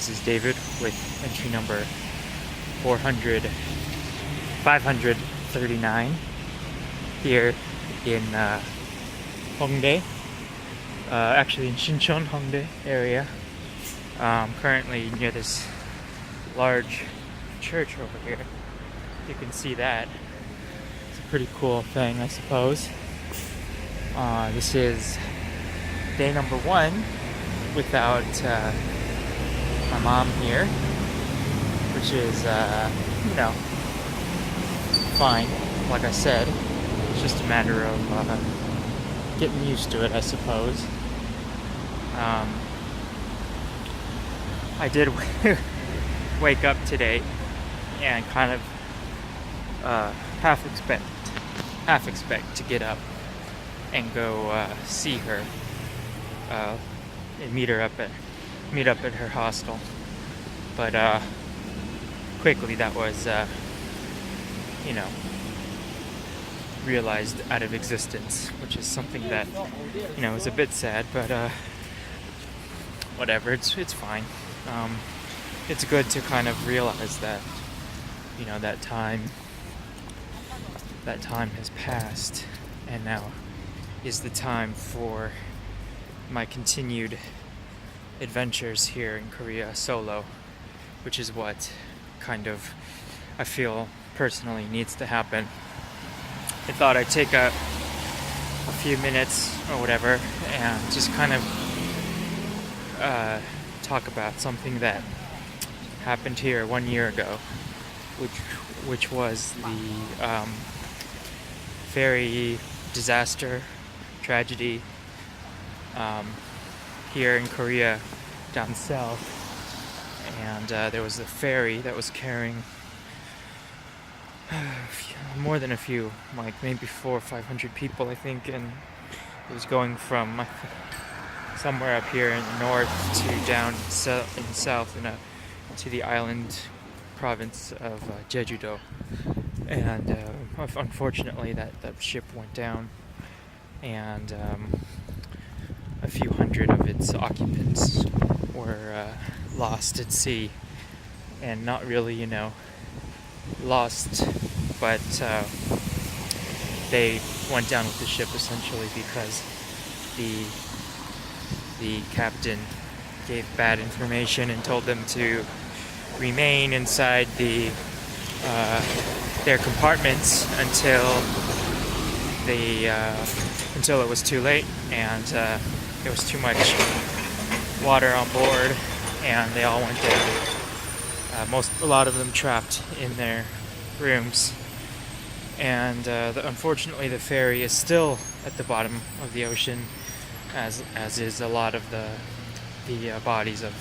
This is David with entry number 539 here in Hongdae, actually in Sinchon, Hongdae area. Currently near this large church over here. You can see that. It's a pretty cool thing, I suppose. This is day number 1 without my mom here, which is, fine. Like I said, it's just a matter of getting used to it, I suppose. I did wake up today and kind of half expect to get up and go see her and meet up at her hostel, but quickly that was realized out of existence, which is something that is a bit sad, but whatever, it's fine. It's good to kind of realize that that time has passed, and now is the time for my continued adventures here in Korea solo, which is what kind of I feel personally needs to happen. I thought I'd take a few minutes or whatever and just kind of talk about something that happened here 1 year ago, which was the ferry disaster, tragedy here in Korea down south. And there was a ferry that was carrying more than a few, like maybe 400 or 500 people, I think, and it was going from somewhere up here in the north to down in the south to the island province of Jeju-do. And unfortunately that ship went down, and a few hundred of its occupants were lost at sea, and not really, lost, but they went down with the ship essentially because the captain gave bad information and told them to remain inside their compartments until it was too late, and there was too much water on board, and they all went down. A lot of them trapped in their rooms, and unfortunately the ferry is still at the bottom of the ocean, as is a lot of the bodies of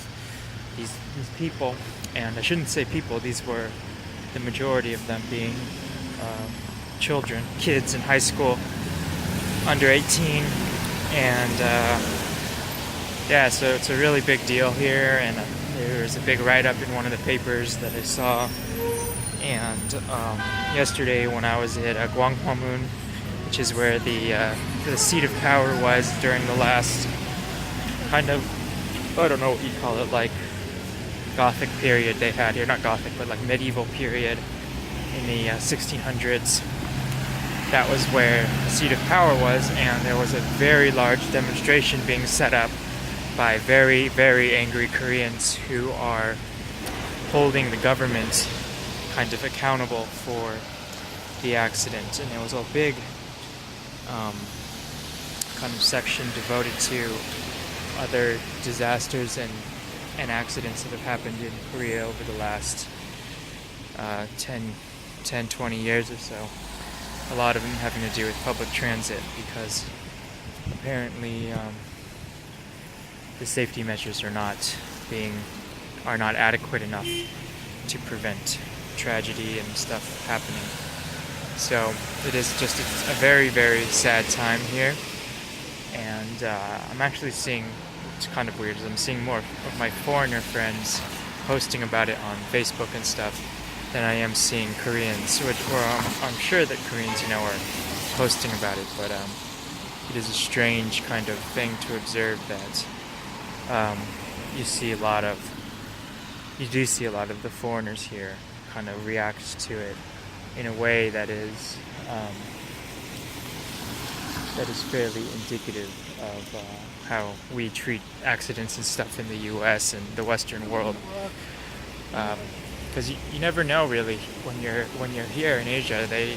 these people. And I shouldn't say people; these were the majority of them being kids in high school, under 18, and so it's a really big deal here. And there was a big write-up in one of the papers that I saw. And yesterday, when I was at Gwanghwamun, which is where the seat of power was during the last kind of, I don't know what you call it, like Gothic period they had here, not Gothic, but like medieval period in the 1600s. That was where the seat of power was, and there was a very large demonstration being set up by very, very angry Koreans who are holding the government kind of accountable for the accident. And there was a big kind of section devoted to other disasters and accidents that have happened in Korea over the last 10, 20 years or so. A lot of them having to do with public transit, because apparently the safety measures are not adequate enough to prevent tragedy and stuff happening. So it's a very, very sad time here, and I'm actually seeing, it's kind of weird, I'm seeing more of my foreigner friends posting about it on Facebook and stuff than I am seeing Koreans, I'm sure that Koreans, are posting about it, but it is a strange kind of thing to observe that you see a lot of you do see a lot of the foreigners here kind of react to it in a way that is fairly indicative of how we treat accidents and stuff in the U.S. and the Western world. Because you never know really when you're here in Asia. They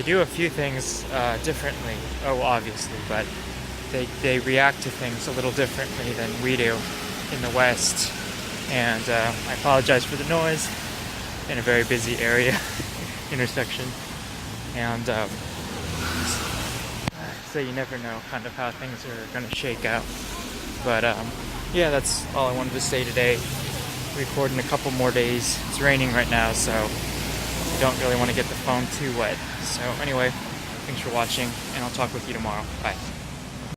do a few things differently. Oh, obviously, but they react to things a little differently than we do in the West. And I apologize for the noise in a very busy area intersection. And so you never know kind of how things are going to shake out. But yeah, that's all I wanted to say today. Record in a couple more days. It's raining right now, so I don't really want to get the phone too wet. So anyway, thanks for watching, and I'll talk with you tomorrow. Bye.